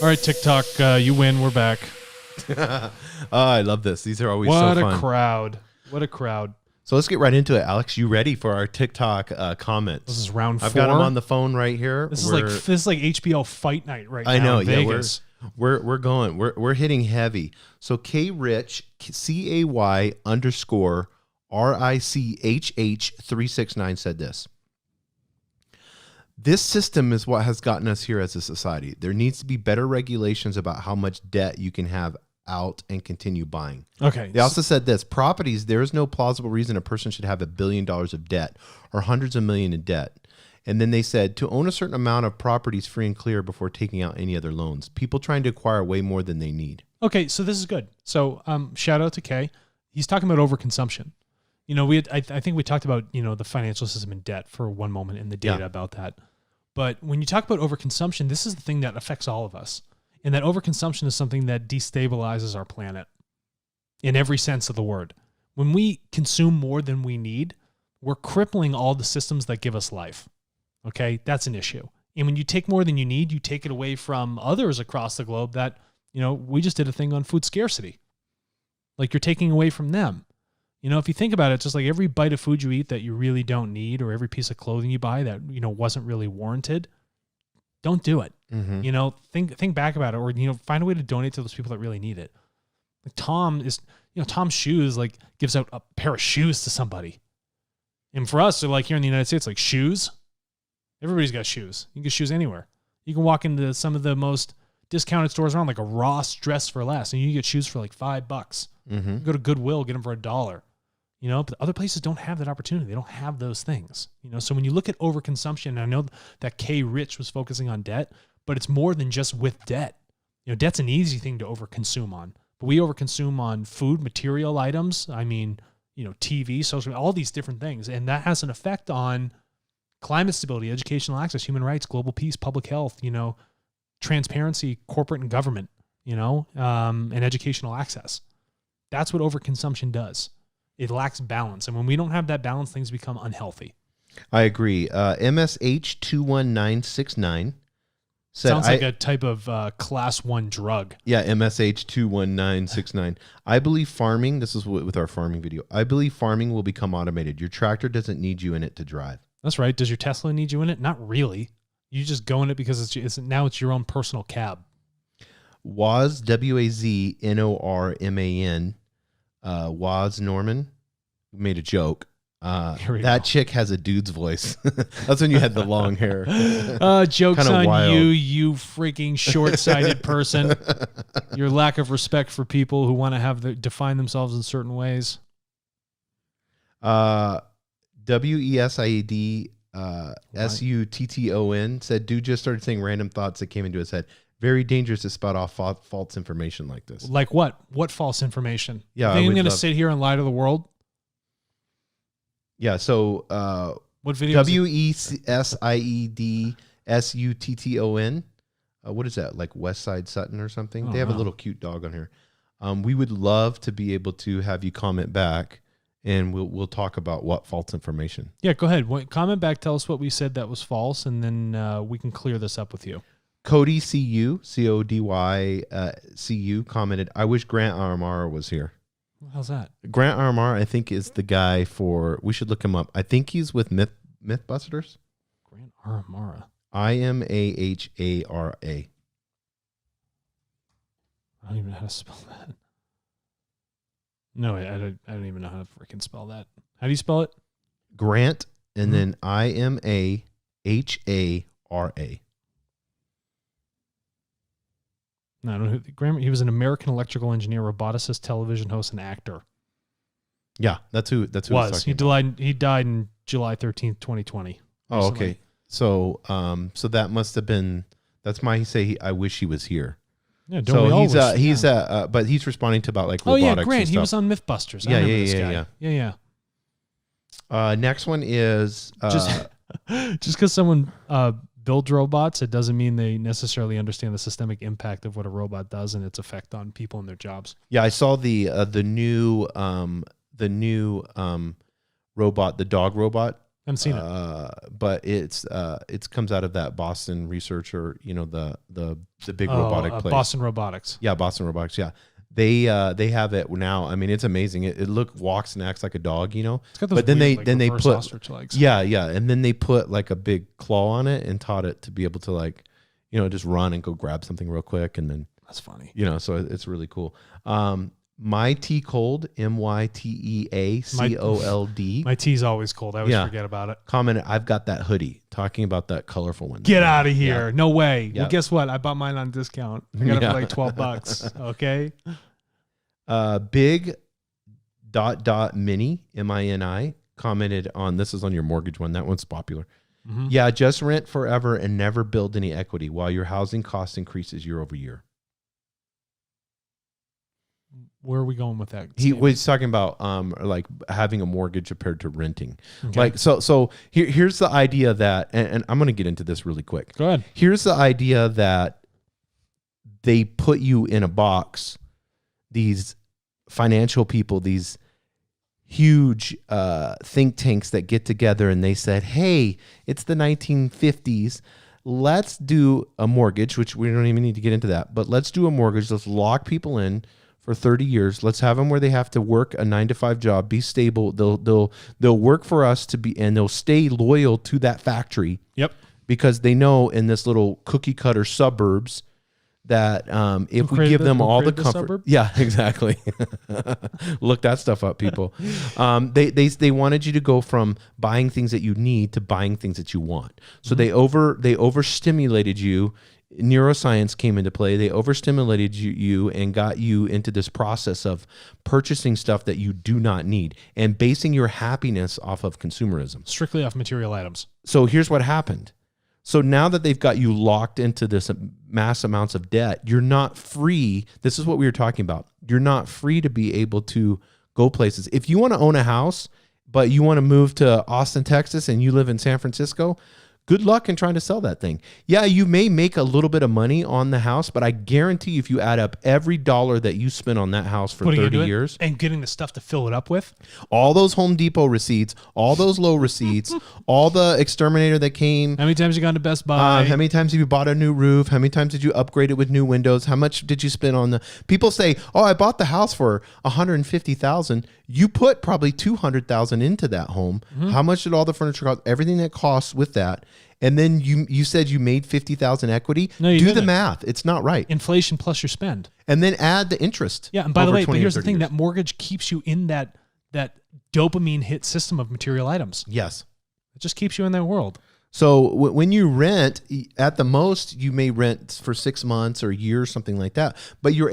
All right, TikTok, you win. We're back. I love this. These are always so fun. What a crowd. What a crowd. So let's get right into it. Alex, you ready for our TikTok comments? This is round 4. I've got them on the phone right here. This is like HBO Fight Night right now. I know. In Vegas. We're going. We're hitting heavy. So K Rich CAY_RICHH369 said this. This system is what has gotten us here as a society. There needs to be better regulations about how much debt you can have out and continue buying. Okay. They also said this. Properties, there is no plausible reason a person should have $1 billion of debt or hundreds of millions in debt. And then they said to own a certain amount of properties free and clear before taking out any other loans. People trying to acquire way more than they need. Okay, so this is good. So shout out to Kay. He's talking about overconsumption. You know, I think we talked about, you know, the financial system and debt for one moment in the data about that. But when you talk about overconsumption, this is the thing that affects all of us. And that overconsumption is something that destabilizes our planet in every sense of the word. When we consume more than we need, we're crippling all the systems that give us life. Okay, that's an issue. And when you take more than you need, you take it away from others across the globe that, you know, we just did a thing on food scarcity. Like you're taking away from them. You know, if you think about it, just like every bite of food you eat that you really don't need, or every piece of clothing you buy that, you know, wasn't really warranted, don't do it. Mm-hmm. You know, think back about it, or, you know, find a way to donate to those people that really need it. Like Tom's Shoes, like, gives out a pair of shoes to somebody. And for us, so like here in the United States, like shoes, everybody's got shoes. You can get shoes anywhere. You can walk into some of the most discounted stores around, like a Ross Dress for Less, and you can get shoes for like $5. Mm-hmm. You can go to Goodwill, get them for $1. You know, but other places don't have that opportunity. They don't have those things. You know, so when you look at overconsumption, and I know that K Rich was focusing on debt, but it's more than just with debt. You know, debt's an easy thing to overconsume on, but we overconsume on food, material items. I mean, you know, TV, social, all these different things, and that has an effect on climate stability, educational access, human rights, global peace, public health. You know, transparency, corporate and government. You know, and educational access. That's what overconsumption does. It lacks balance. And when we don't have that balance, things become unhealthy. I agree. MSH21969 said... Sounds like a type of class 1 drug. Yeah, MSH21969. I believe farming, this is with our farming video, I believe farming will become automated. Your tractor doesn't need you in it to drive. That's right. Does your Tesla need you in it? Not really. You just go in it because now it's your own personal cab. Waz, WAZNORMAN, Waz Norman made a joke. That chick has a dude's voice. That's when you had the long hair. Joke's Kinda on wild. you freaking short-sighted person. Your lack of respect for people who want to define themselves in certain ways. WESIAD SUTTON said, dude just started saying random thoughts that came into his head. Very dangerous to spout off false information like this. Like what? What false information? Yeah, I'm going to sit here and lie to the world? Yeah, so what video? WESIEDSUTTON. What is that? Like West Side Sutton or something? They have a little cute dog on here. We would love to be able to have you comment back, and we'll talk about what false information. Yeah, go ahead. Comment back. Tell us what we said that was false, and then we can clear this up with you. Cody CU, CODY CU commented, I wish Grant Armara was here. How's that? Grant Armara, I think, is the guy for, we should look him up. I think he's with Mythbusters. Grant Armara. IMAHARA. I don't even know how to spell that. No, I don't even know how to freaking spell that. How do you spell it? Grant, and then IMAHARA. No, I don't know. He was an American electrical engineer, roboticist, television host, and actor. Yeah, that's who was. He died in July 13th, 2020. Oh, okay. So that must have been. That's why I wish he was here. Yeah, don't we all wish, but he's responding to about like robotics. Oh yeah, Grant. He was on MythBusters. Yeah. Next one is just because someone builds robots, it doesn't mean they necessarily understand the systemic impact of what a robot does and its effect on people and their jobs. Yeah, I saw the new robot, the dog robot haven't seen it. But it comes out of that Boston researcher, the big robotic place. Boston Robotics. Yeah, Boston Robotics. Yeah, they have it now. I mean, it's amazing. It walks and acts like a dog, It's got those but then weird, they put ostrich legs. yeah, and then they put like a big claw on it and taught it to be able to like, just run and go grab something real quick, and then that's funny. So it's really cool. My tea cold, MYTEACOLD. My tea's always cold. I always forget about it. Commented, I've got that hoodie. Talking about that colorful one. Get out of here. Yeah. No way. Yep. Well, guess what? I bought mine on discount. I got it for like $12. Okay. Big ... mini, MINI, commented on, this is on your mortgage one. That one's popular. Mm-hmm. Yeah, just rent forever and never build any equity while your housing cost increases year over year. Where are we going with that? He was talking about like having a mortgage compared to renting. Okay. Like so here's the idea that, and I'm going to get into this really quick. Go ahead. Here's the idea that they put you in a box, these financial people, these huge think tanks that get together, and they said, hey, it's the 1950s. Let's do a mortgage, which we don't even need to get into that, but let's do a mortgage. Let's lock people in for 30 years. Let's have them where they have to work a 9-to-5 job, be stable. They'll work for us and they'll stay loyal to that factory. Yep. Because they know in this little cookie cutter suburbs that if we give them all the comfort. Yeah, exactly. Look that stuff up, people. They wanted you to go from buying things that you need to buying things that you want. So they overstimulated you. Neuroscience came into play. They overstimulated you and got you into this process of purchasing stuff that you do not need and basing your happiness off of consumerism. Strictly off material items. So here's what happened. So now that they've got you locked into this mass amounts of debt, you're not free. This is what we were talking about. You're not free to be able to go places. If you want to own a house, but you want to move to Austin, Texas, and you live in San Francisco, good luck in trying to sell that thing. Yeah, you may make a little bit of money on the house, but I guarantee you if you add up every dollar that you spent on that house for 30 years. And getting the stuff to fill it up with. All those Home Depot receipts, all those low receipts, all the exterminator that came. How many times you gone to Best Buy? How many times have you bought a new roof? How many times did you upgrade it with new windows? How much did you spend on the... People say, oh, I bought the house for $150,000. You put probably $200,000 into that home. Mm-hmm. How much did all the furniture cost? Everything that costs with that. And then you said you made $50,000 equity. No, you do didn't. the math. It's not right. Inflation plus your spend. And then add the interest. Yeah, and by the way, but here's the thing: that mortgage keeps you in that dopamine hit system of material items. Yes. It just keeps you in that world. So when you rent, at the most, you may rent for 6 months or a year or something like that. But you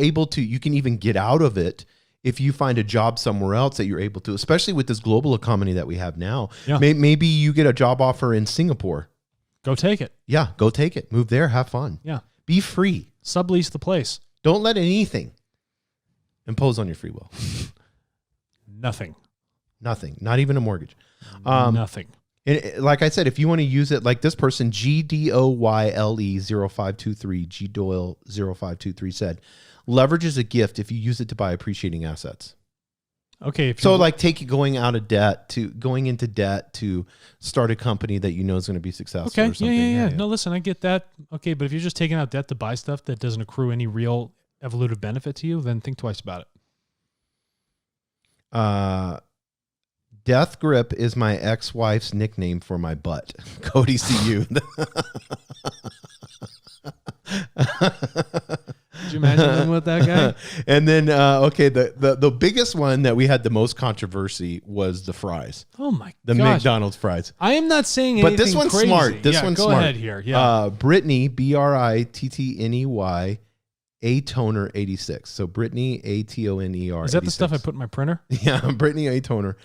can even get out of it if you find a job somewhere else that you're able to, especially with this global economy that we have now. Yeah. Maybe you get a job offer in Singapore. Go take it. Yeah, go take it. Move there, have fun. Yeah. Be free. Sublease the place. Don't let anything impose on your free will. Nothing. Not even a mortgage. Nothing. And like I said, if you want to use it like this person, GDOYLE0523, G Doyle 0523 said, leverage is a gift if you use it to buy appreciating assets. Okay. So like going into debt to start a company that you know is going to be successful. Okay. Or something. Yeah. No, listen, I get that. Okay. But if you're just taking out debt to buy stuff that doesn't accrue any real evolutive benefit to you, then think twice about it. Death Grip is my ex-wife's nickname for my butt. Cody, see you. Could you imagine living with that guy? And then, the biggest one that we had the most controversy was the fries. Oh my god, the McDonald's fries. I am not saying anything, but this one's crazy. smart. This one's go smart. Ahead here. Yeah. Brittany, BRITTNEY, A Toner 86. So Brittany, ATONER. Is that 86. The stuff I put in my printer? Yeah, Brittany A Toner.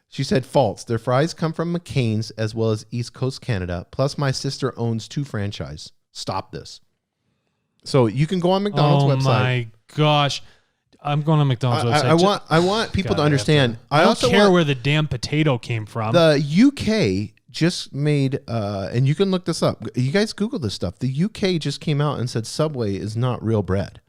She said, false. Their fries come from McCain's as well as East Coast Canada. Plus, my sister owns 2 franchises. Stop this. So you can go on McDonald's website. Oh my gosh. I'm going on McDonald's website. I want people to understand. I don't care where the damn potato came from. The UK just made, and you can look this up. You guys Google this stuff. The UK just came out and said Subway is not real bread.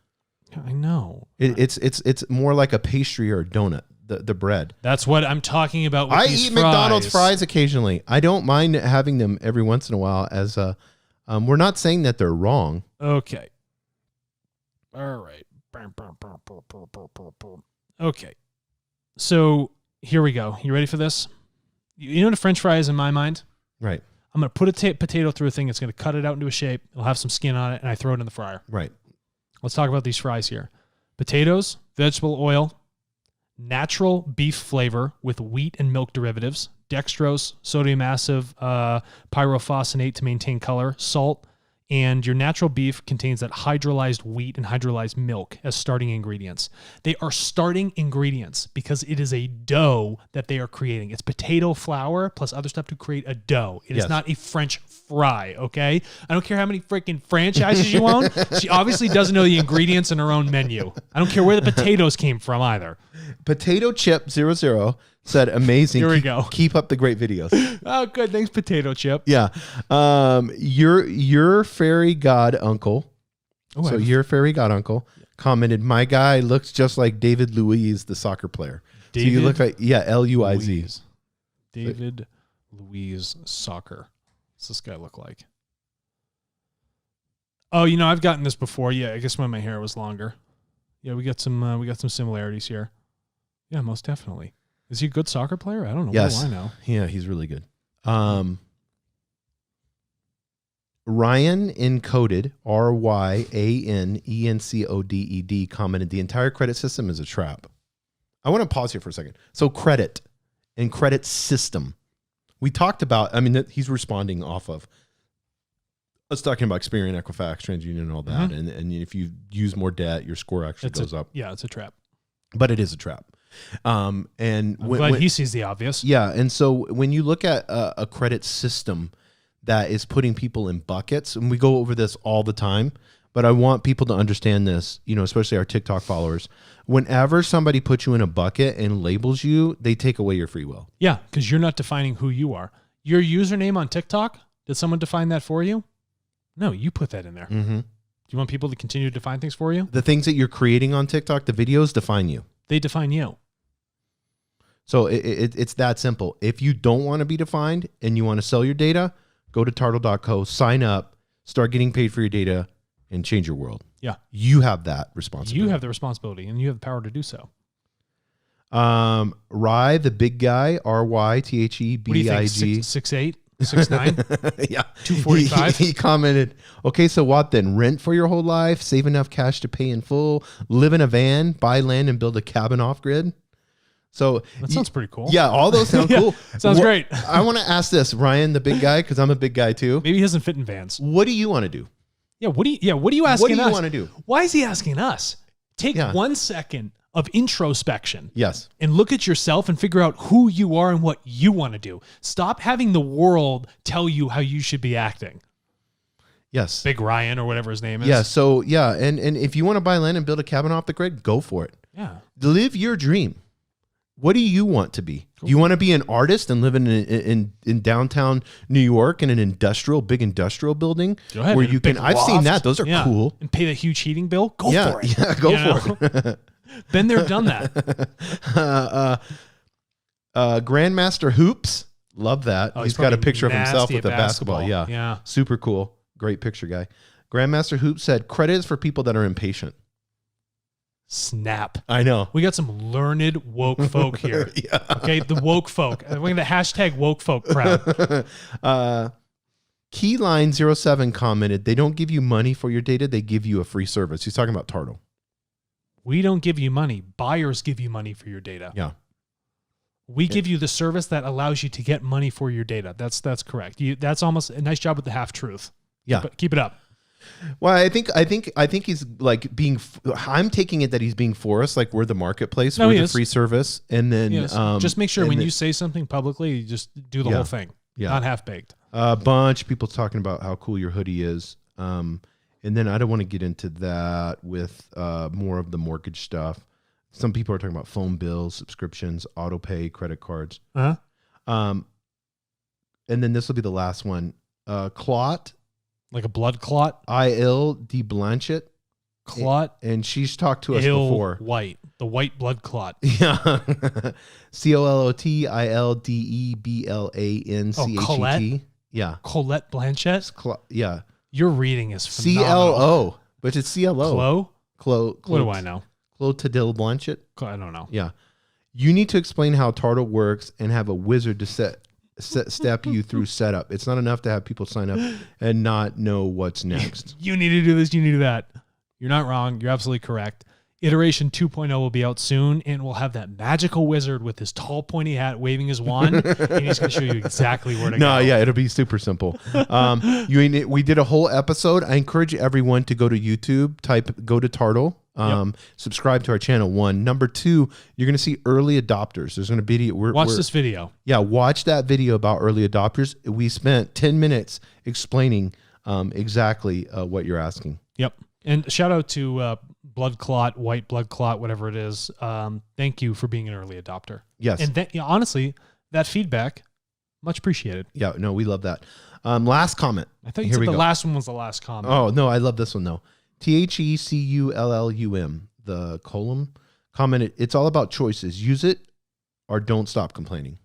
I know. It's more like a pastry or a donut. the bread. That's what I'm talking about with I these eat fries. McDonald's fries occasionally. I don't mind having them every once in a while as a we're not saying that they're wrong. Okay. All right. Okay. So here we go. You ready for this? You know what a French fry is in my mind? Right. I'm going to put a potato through a thing. It's going to cut it out into a shape. It'll have some skin on it, and I throw it in the fryer. Right. Let's talk about these fries here. Potatoes, vegetable oil, natural beef flavor with wheat and milk derivatives, dextrose, sodium acid, pyrophosphonate to maintain color, salt, and your natural beef contains that hydrolyzed wheat and hydrolyzed milk as starting ingredients. They are starting ingredients because it is a dough that they are creating. It's potato flour plus other stuff to create a dough. It is not a French fry, okay? I don't care how many freaking franchises you own. She obviously doesn't know the ingredients in her own menu. I don't care where the potatoes came from either. Potato Chip 00 said, amazing. Here we go. Keep up the great videos. Oh, good. Thanks, Potato Chip. Yeah. Your fairy god uncle. Oh, your fairy god uncle commented, my guy looks just like David Luiz, the soccer player. David so you look like, Luiz. Louise. David Luiz soccer. What's this guy look like? Oh, I've gotten this before. Yeah, I guess when my hair was longer. Yeah, we got some similarities here. Yeah, most definitely. Is he a good soccer player? I don't know. Yes. What do I know? Yeah, he's really good. Ryan Encoded, RYANENCODED, commented, the entire credit system is a trap. I want to pause here for a second. So credit and credit system. We talked about, he's responding off of us talking about Experian, Equifax, TransUnion, and all that. Mm-hmm. And if you use more debt, your score actually goes up. Yeah, it's a trap. But it is a trap. And I'm glad he sees the obvious. Yeah, and so when you look at a credit system that is putting people in buckets, and we go over this all the time, but I want people to understand this, especially our TikTok followers. Whenever somebody puts you in a bucket and labels you, they take away your free will. Yeah, because you're not defining who you are. Your username on TikTok, did someone define that for you? No, you put that in there. Mm-hmm. Do you want people to continue to define things for you? The things that you're creating on TikTok, the videos define you. They define you. So it's that simple. If you don't want to be defined and you want to sell your data, go to tartle.co, sign up, start getting paid for your data, and change your world. Yeah. You have that responsibility. You have the responsibility, and you have the power to do so. Rye, the big guy, RYTHEBIG. What do you think, 6'8", 6'9"? Yeah. 245? He commented, okay, so what then? Rent for your whole life, save enough cash to pay in full, live in a van, buy land, and build a cabin off-grid? So that sounds pretty cool. Yeah, all those sound cool. Sounds great. I want to ask this, Ryan, the big guy, because I'm a big guy too. Maybe he doesn't fit in vans. What do you want to do? Yeah, what are you asking us? What do you want to do? Why is he asking us? Take 1 second of introspection. Yes. And look at yourself and figure out who you are and what you want to do. Stop having the world tell you how you should be acting. Yes. Big Ryan or whatever his name is. Yeah. So and if you want to buy land and build a cabin off the grid, go for it. Yeah. Live your dream. What do you want to be? Cool. Do you want to be an artist and live in downtown New York in an big industrial building? Go ahead. Where you can. I've seen that. Those are cool. And pay the huge heating bill. Go for it. Yeah, go for it. Been there, done that. Grandmaster Hoops. Love that. Oh, he's got a picture of himself with a basketball. Yeah. Super cool. Great picture, guy. Grandmaster Hoops said, credit is for people that are impatient. Snap. I know. We got some learned woke folk here. Yeah. Okay, the woke folk. We're going to hashtag woke folk crowd. Keyline07 commented, they don't give you money for your data, they give you a free service. He's talking about Tartle. We don't give you money. Buyers give you money for your data. Yeah. We give you the service that allows you to get money for your data. That's correct. That's almost a nice job with the half truth. Yeah. Keep it up. Well, I think he's like I'm taking it that he's being forced, like we're the marketplace, we're the free service, and then just make sure when you say something publicly, you just do the whole thing. Yeah. Not half baked. A bunch of people talking about how cool your hoodie is. And then I don't want to get into that with more of the mortgage stuff. Some people are talking about phone bills, subscriptions, auto pay, credit cards. Uh-huh. And then this will be the last one. Clot. Like a blood clot? Il de Blanchett Clot. And she's talked to us Ill before. White. The white blood clot. Yeah. COLOTILDEBLANCHET. Colette? Yeah. Colette Blanchett? Yeah. Your reading is phenomenal. CLO. But it's CLO. What do I know? Clotadil Blanchett. I don't know. Yeah. You need to explain how Tartle works and have a wizard to step you through setup. It's not enough to have people sign up and not know what's next. You need to do this. You need to do that. You're not wrong. You're absolutely correct. Iteration 2.0 will be out soon, and we'll have that magical wizard with his tall, pointy hat waving his wand, and he's going to show you exactly where to go. No, yeah, it'll be super simple. We did a whole episode. I encourage everyone to go to YouTube, go to Tartle, subscribe to our channel. 1. Number 2, you're going to see early adopters. There's going to be watch this video. Yeah, watch that video about early adopters. We spent 10 minutes explaining exactly what you're asking. Yep. And shout out to blood clot, white blood clot, whatever it is. Thank you for being an early adopter. Yes. And honestly, that feedback, much appreciated. Yeah, no, we love that. Last comment. I thought you said the last one was the last comment. Oh, no, I love this one, though. THECULLUM, the column, commented, it's all about choices. Use it or don't stop complaining.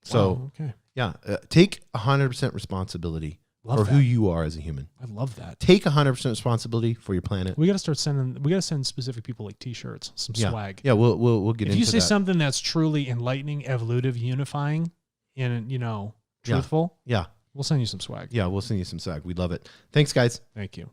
So, okay. Yeah, take 100% responsibility for who you are as a human. I love that. Take 100% responsibility for your planet. We got to start sending. We got to send specific people like T-shirts, some swag. Yeah, we'll get into that. If you say something that's truly enlightening, evolutive, unifying, and truthful, yeah, we'll send you some swag. Yeah, we'll send you some swag. We love it. Thanks, guys. Thank you.